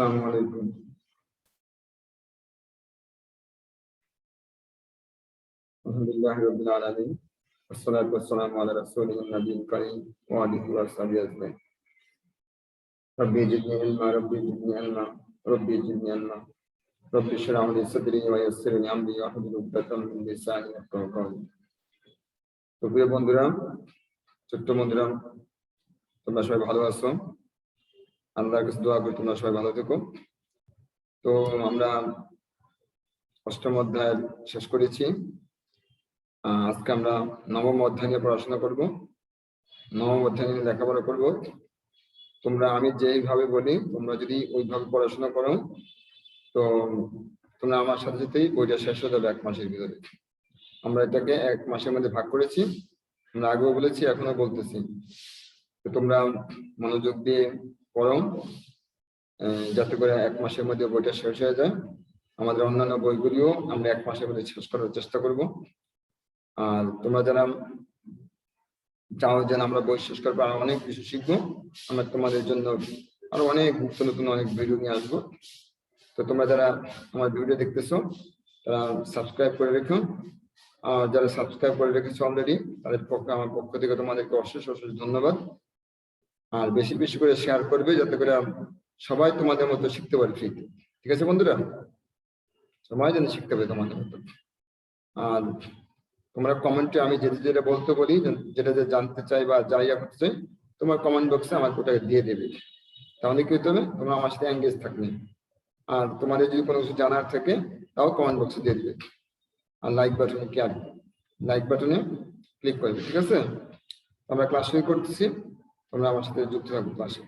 আসসালামু আলাইকুম। আলহামদুলিল্লাহি রাব্বিল আলামিন ওয়াসসালাতু ওয়াসসালামু আলা রাসূলিন নাবিয়্যিল কারীম ওয়া আলিহি ওয়া সাহবিহি আজমাইন। রব্বি জিদনি ইলমা রব্বি জিদনি ইলমা রব্বি জিদনি ইলমা রব্বি ইশরাহ লি সাদরি ওয়া ইয়াসসির লি আমরি ওয়াহলুল উকদাতাম মিন লিসানি ইয়াফকাহু কাওলি। তো প্রিয় বন্ধুরা, ছোট্ট বন্ধুরা, তোমরা সবাই ভালো আছো? আল্লাহর কাছে দোয়া করি তোমরা সবাই ভালো থেকো। তো আমরা অষ্টম অধ্যায় শেষ করেছি। আজকে আমরা নবম অধ্যায় নিয়ে পড়াশোনা করব। নবম অধ্যায় নিয়ে লেখাপড়া করব। তোমরা আমি যেইভাবে বলি তোমরা যদি ওইভাবে পড়াশোনা করো তো তোমরা আমার সাথে সাথেই বইটা শেষ হয়ে যাবে 1 মাসের ভিতরে। আমরা এটাকে 1 মাসের মধ্যে ভাগ করেছি, আমরা আগেও বলেছি এখনো বলতেছি। তো তোমরা মনোযোগ দিয়ে পড়ো যাতে করে 1 মাসের মধ্যে বইটা শেষ হয়ে যায়। আমাদের অন্যান্য বইগুলিও আমরা 1 মাসের মধ্যে শেষ করার চেষ্টা করব। আর তোমরা যারা চাও যে আমরা বই শেষ করবো আর অনেক কিছু শিখবো, আমরা তোমাদের জন্য আরো অনেক নতুন নতুন অনেক ভিডিও নিয়ে আসবো। তো তোমরা যারা আমার ভিডিও দেখতেছো তারা সাবস্ক্রাইব করে রেখো। আর যারা সাবস্ক্রাইব করে রেখেছো অলরেডি তাদের পক্ষে আমার পক্ষ থেকে তোমাদেরকে অশেষ অশেষ ধন্যবাদ। আর বেশি বেশি করে শেয়ার করবে যাতে করে সবাই তোমাদের মতো শিখতে পারে ফ্রিতে। ঠিক আছে বন্ধুরা, সবাই যেন শিখতে পারে তোমাদের মতো। আর তোমরা কমেন্টে আমি যেটা বলতে বলি, যেটা যে জানতে চাই বা যাইয়া করতে চাই, তোমার কমেন্ট বক্সে আমার ওটাকে দিয়ে দেবে। তাহলে কি হতে হবে, তোমরা আমার সাথে এঙ্গেজ থাকবে। আর তোমাদের যদি কোনো কিছু জানার থাকে তাও কমেন্ট বক্সে দিয়ে দেবে। আর লাইক বাটনে ক্লিক করবে। ঠিক আছে, আমরা ক্লাস শুরু করতেছি, তোমরা আমার সাথে যুক্ত থাকবে ক্লাসে।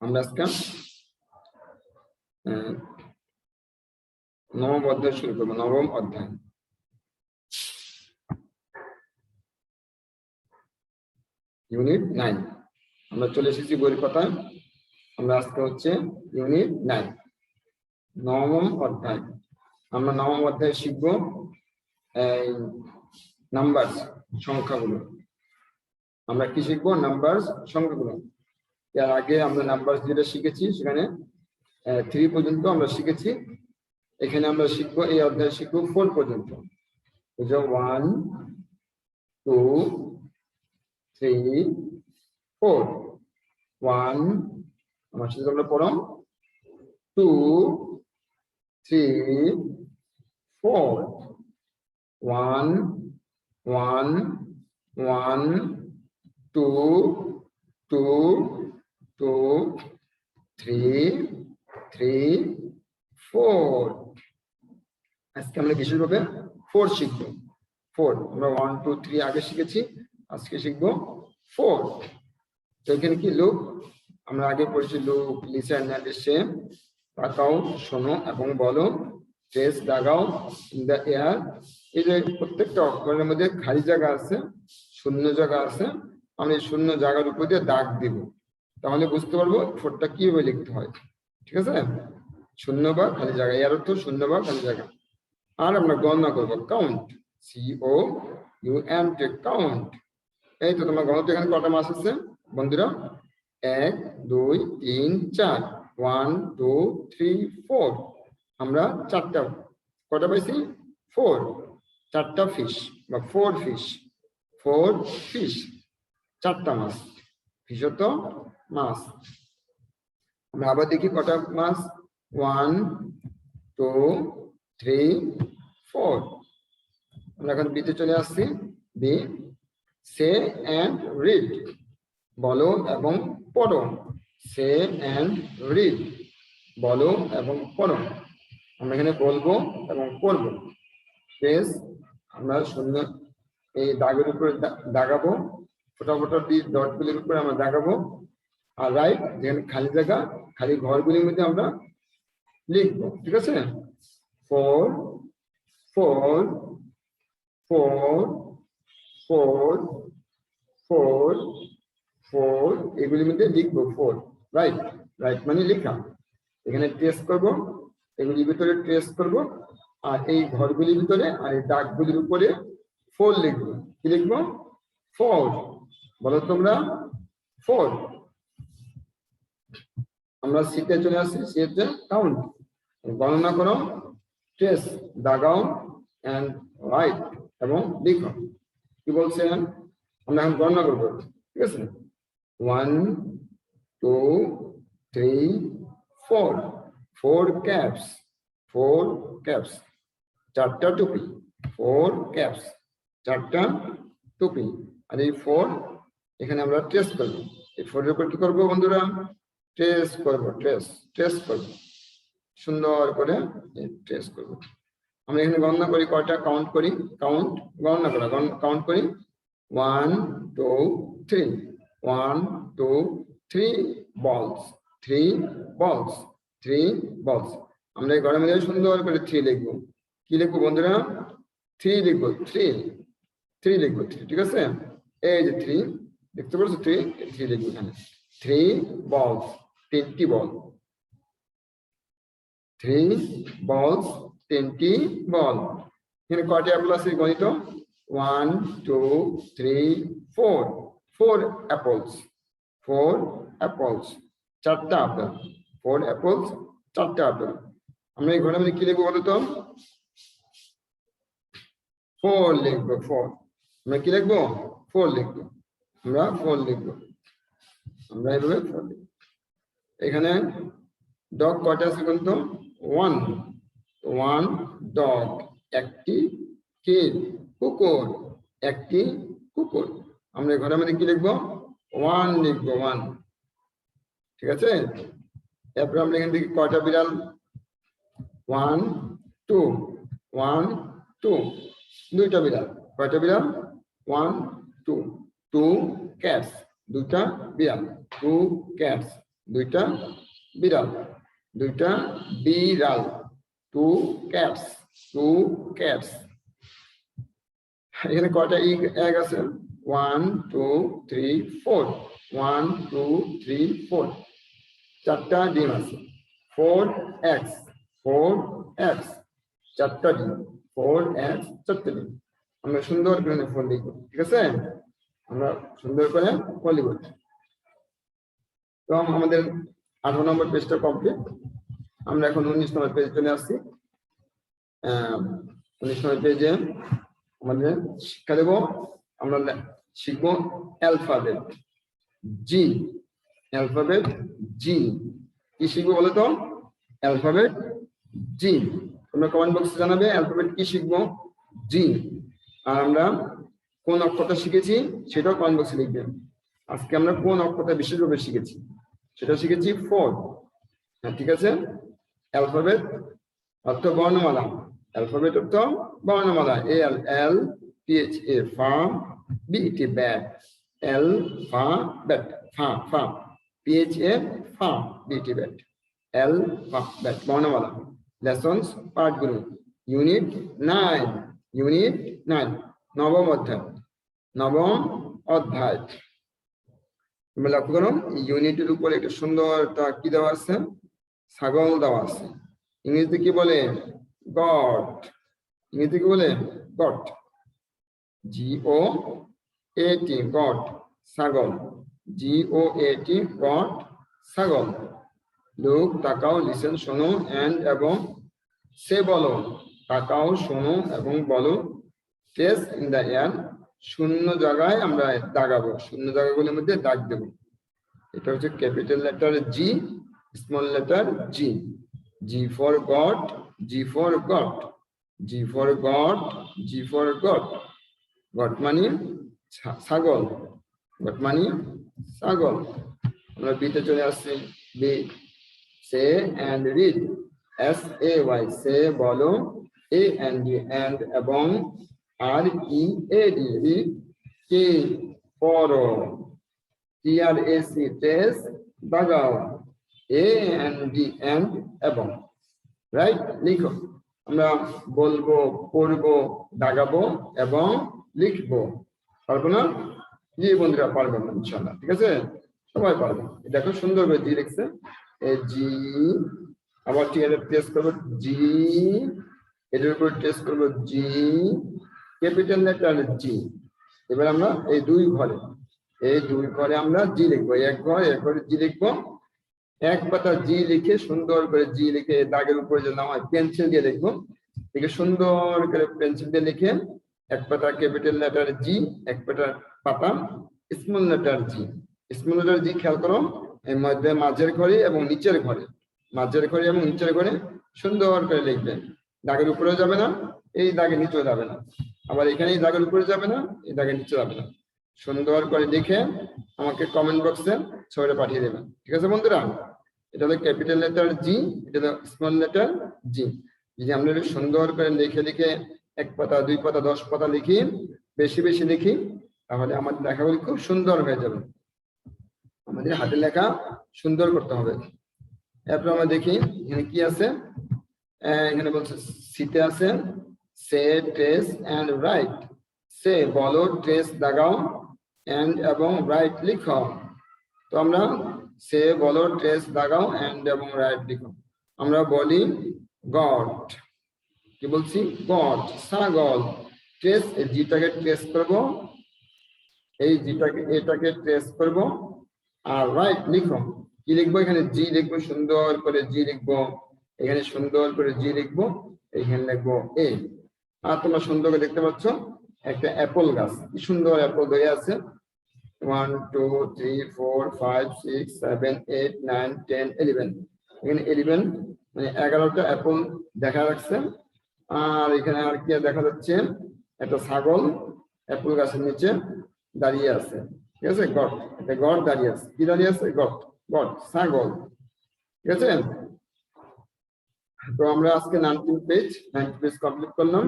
আমরা আজকে নবম অধ্যায় শুরু করবো। নবম অধ্যায় ইউনিট 9। আমরা চলে এসেছি বইয়ের কথায়। আমরা আজকে হচ্ছে ইউনিট 9 নবম অধ্যায়। আমরা নবম অধ্যায় শিখবো নাম্বার সংখ্যাগুলো। আমরা কি শিখবো? নাম্বার সংখ্যাগুলো। এর আগে আমরা নাম্বার যেটা শিখেছি সেখানে 3 পর্যন্ত আমরা শিখেছি। এখানে আমরা শিখবো, এই অধ্যায় শিখবো 4 পর্যন্ত। 1 2 3 4। 1 আমার সাথে তোমরা পড়ো, 2 3 4। 1 1 1 2 2 2 3 3 4। আজকে আমরা বিশেষভাবে 4 শিখবো। 4 আমরা 1 2 3 আগে শিখেছি, আজকে শিখবো 4। তো এখানে কি লুক, আমরা আগে পড়েছি লুক, লিসেন এন্ড সে, তাকাও, শোনো এবং বলো, ট্রেস, দাগাও, ইন দ্য এয়ার। এই যে প্রত্যেকটা অক্ষরের মধ্যে খালি জায়গা আছে, শূন্য জায়গা আছে। আমরা এই শূন্য জায়গার উপর দিয়ে দাগ দিব, তাহলে বুঝতে পারবো 4টা কিভাবে লিখতে হয়। ঠিক আছে, শূন্য বা খালি জায়গা, এর অর্থ শূন্য বা খালি জায়গা। আর আমরা গণনা করবো, কাউন্ট, COUNT, কাউন্ট। এই তো তোমার গণনা, এখানে কটা মাস আছে বন্ধুরা? 1 2 3 4। 1 2 3 4। আমরা 4টা কটা পাইছি? 4। 4টা ফিশ বা 4 ফিশ। 4 ফিশ, 4টা মাছ। ফিশ তো মাছ। আমরা আবার দেখি কটা মাছ? 1 2 3 4। আমরা এখন বিতে চলে আসছি। বি, সে এন্ড রিড, বলো এবং পড়ো। সে এন্ড রিড, বলো এবং পড়ো। আমরা এখানে বলবো এবং পড়বো। পেজ আমরা শূন্য এই দাগের উপরে দাগাবো, ফোটা ফোটা দিয়ে ডটগুলির উপরে আমরা দাগাবো। আর রাইট, যেখানে খালি জায়গা, খালি ঘরগুলির মধ্যে আমরা লিখবো। ঠিক আছে, 4 4 4 4 4 4, এগুলির মধ্যে লিখবো 4। রাইট, রাইট মানে লেখা। এখানে ট্রেস করবো, এগুলির ভিতরে ট্রেস করবো, আর এই ঘরগুলির ভিতরে আর এই দাগগুলির উপরে 4 লিখবো। কি লিখবো? 4। বলো তোমরা 4। আমরা সিতে চলে আসছি, সি হচ্ছে কাউন্ট, গণনা করো, ট্রেস, দাগাও এন্ড রাইট এবং লিখো। কি বলছেন, আমরা এখন গণনা করবো, ঠিক আছে। 1 2 3 4, 4 ক্যাপস, 4 ক্যাপস, 4টা টুপি, 4 ক্যাপস, 4টা টুপি। আর এই 4 এখানে আমরা ট্রেস করবো, এই 4 এর উপর কি করবো বন্ধুরা, ট্রেস করবো, ট্রেস করবো, সুন্দর করে ট্রেস করবো। আমরা এখানে গণনা করি, কয়টা কাউন্ট করি, কাউন্ট গণনা করা, কাউন্ট করি 1 2 3, 1 2 3 বলস, 3 বলস, 3 বলস। আমরা এই ঘরের মধ্যে সুন্দর করে 3 লিখবো। কি লিখবো বন্ধুরা, 3 লিখবো, 3 লিখবো, 3, ঠিক আছে। এই যে 3 দেখতে পাচ্ছ, 3 লিখবো এখানে, 3 বলস, 3টি বল, 3 balls, 10টি বল। এখানে কয়টি অ্যাপল আছে গণিত, 1 2 3 4, 4 অ্যাপলস, 4 অ্যাপলস, 4টা আপেল, 4 অ্যাপলস, 4টা আপেল। আমরা এই ঘরের মধ্যে কি লিখবো বলতো, 4 লিখবো, 4। আমরা কি লিখবো, 4 লিখবো, আমরা 4 লিখবো, আমরা এইভাবে 4 লিখবো। এখানে ডগ কয়টা আছে কিন্তু, 1 ডগ, একটি কি, কুকুর, একটি কুকুর। আমরা ঘরের মধ্যে কি লিখবো, 1 লিখবো, 1, ঠিক আছে। এরপর আমরা এখান থেকে কয়টা বিড়াল, 1 2, 1 2, 2টা বিড়াল, কয়টা বিড়াল, 1 2, 2 ক্যাটস, 2টা বিড়াল, 2 ক্যাটস, 2টা বিড়াল, 2টা বিড়াল, 2 ক্যাটস, 2 ক্যাটস। এখানে কয়টা এগ আছে, 1 2 3 4, 1 2 3 4, 4টা ডিম আছে, 4 eggs, 4 eggs, 4টা ডিম, 4 eggs, 4টা ডিম। আমরা সুন্দর করে 4 লিখবো, ঠিক আছে। আমরা সুন্দর করে 4 লিখবো। তো আমাদের 18 নম্বর পেজটা কমপ্লিট। আমরা এখন 19 নম্বর পেজে চলে আসছি। 19 নম্বর পেজে আমাদের শিক্ষা দেব, আমরা শিখবো অ্যালফাবেট জি, অ্যালফাবেট জি। কি শিখবো বলো তো, অ্যালফাবেট জি। তোমরা কমেন্ট বক্সে জানাবে অ্যালফাবেট কি শিখবো, জি। আর আমরা কোন অক্ষরটা শিখেছি সেটাও কমেন্ট বক্সে লিখবে। আজকে আমরা কোন অক্ষরটা বিশেষভাবে শিখেছি সেটা শিখেছি 4, হ্যাঁ ঠিক আছে। অ্যালফাবেট অর্থ বর্ণমালা, অ্যালফাবেট অর্থ বর্ণমালা, এল এল পি এইচ এ ফা, বি টি ব্যাট, এল ফা ব্যাট, ফা ফা, পি এইচ এ ফা, বি টি ব্যাট, এল ফা ব্যাট, বর্ণমালা। লেসন্স পাঠগুলো, ইউনিট 9, ইউনিট 9, নবম অধ্যায়, নবম অধ্যায়। তোমরা লক্ষ্য করো ইউনিটের উপরে একটা সুন্দর একটা কি দেওয়া আছে, ছাগল দেওয়া আছে। ইংরেজিতে কি বলে, গট, ইংরেজিতে কি বলে, গট, জিও এটি, গট, ছাগল, জিও এটি, গট, ছাগল। লোক তাকাও, লিসেন শোনো, এন্ড এবং সে বলো, তাকাও শোনো এবং বলো, ট্রেস ইন দ্য এয়ার, শূন্য জায়গায় আমরা দাগাবো, শূন্য জায়গাগুলোর মধ্যে দাগ দেব। এটা হচ্ছে capital letter G, small letter G. G for God, G for God, G for God, G for God. God মানে ছাগল, গড মানে ছাগল। আমরা বিতে চলে আসছি, B, say and read, S A Y, say বলো, এ এন্ড ডি এন্ড এবং আর ই এ ডি রিড, কে পড়ো, T R A C trace দাগাও, এ এন্ড ডি এন্ড এবং, রাইট লিখো। আমরা বলবো, পড়বো, দাগাবো এবং লিখবো, পারবো না? জি বন্ধুরা পারবেন না ইনশাআল্লাহ, ঠিক আছে, সবাই পারবে। দেখো সুন্দর করে জি লিখছে, জি, আবার টি এর ট্রেস করবো জি, এটার উপর ট্রেস করবো জি, ক্যাপিটাল লেটার জি। এবার আমরা এই দুই ঘরে আমরা জি লিখবো, এক ঘরে জি লিখবো, এক পাতা জি লিখে সুন্দর করে জি লিখে দাগের উপরে যে নাম হয় পেন্সিল দিয়ে লিখবো, লিখে সুন্দর করে পেন্সিল দিয়ে লিখে এক পাতা ক্যাপিটাল লেটার জি, এক পাতা small letter G. Small letter জি খেয়াল করো, এর মধ্যে মাঝের ঘরে এবং নিচের ঘরে, মাঝের ঘরে এবং নিচের ঘরে সুন্দর করে লিখবেন। দাগের উপরেও যাবে না, এই দাগের নিচেও যাবে না, আবার এখানে এই দাগের উপরে যাবে না, এই দাগের নিচে যাবে না। সুন্দর করে লিখে আমাকে কমেন্ট বক্সে ছবিটা পাঠিয়ে দেবেন, ঠিক আছে বন্ধুরা? এটা হলো ক্যাপিটাল লেটার জি, এটা হলো স্মল লেটার জি। যদি আমরা সুন্দর করে লিখে লিখে এক পাতা, দুই পাতা, 10 পাতা লিখি, বেশি বেশি লিখি, তাহলে আমাদের লেখাগুলি খুব সুন্দর হয়ে যাবে। আমাদের হাতের লেখা সুন্দর করতে হবে। এরপর আমরা দেখি এখানে কি আছে। এখানে বলছে সিতে আছে সে, ট্রেস এন্ড রাইট। সে বলো, ট্রেস দাগাও, এন্ড এবং রাইট লিখো। তো আমরা সে বলো, ট্রেস দাগাও, এন্ড এবং রাইট লিখো। আমরা বলি গড, কি বলছি? গড। ছাগল। ট্রেস, জিটাকে ট্রেস করব, এই জিটাকে এটাকে ট্রেস করব। আর রাইট লিখো, কি লিখবো? এখানে জি লিখবো, সুন্দর করে জি লিখবো, এখানে সুন্দর করে জি লিখবো, এখানে লিখবো এ। আর তোমরা সুন্দর করে দেখতে পাচ্ছ একটা অ্যাপল গাছ, কি সুন্দর অ্যাপল ধরে আছে। 1 2 3 4 5 6 7 8 9 10 11, এখানে 11 মানে 11টা অ্যাপল দেখা যাচ্ছে। আর এখানে আর কি দেখা যাচ্ছে? একটা ছাগল অ্যাপল গাছের নিচে দাঁড়িয়ে আছে, ঠিক আছে? গড, একটা গড দাঁড়িয়ে আছে, কি দাঁড়িয়ে আছে? গড, গড, ছাগল, ঠিক আছে? তো আমরা আজকে 19 পেজ কমপ্লিট করলাম।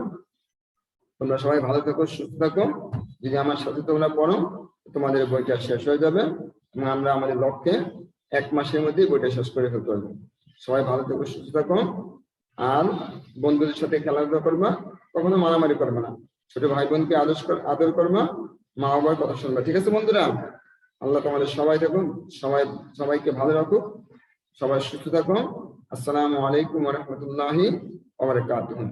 তোমরা সবাই ভালো থাকো, সুস্থ থাকো। যদি আমার সাথে তোমরা পড়ো, তোমাদের বইটা শেষ হয়ে যাবে এবং আমরা আমাদের লক্ষ্যে 1 মাসের মধ্যে বইটা শেষ করে ফেলতে পারবো। সবাই ভালো থাকো, সুস্থ থাকো। আর বন্ধুদের সাথে খেলাধুলা করবা, কখনো মারামারি করবে না। ছোট ভাই বোনকে আদর করবা, মা বাবার কথা শুনবা, ঠিক আছে বন্ধুরা? আল্লাহ তোমাদের সবাই থাকুন, সবাইকে ভালো রাখুক, সবাই সুস্থ থাকো। আসসালামু আলাইকুম ওয়া রাহমাতুল্লাহি ওয়া বারাকাতুহু।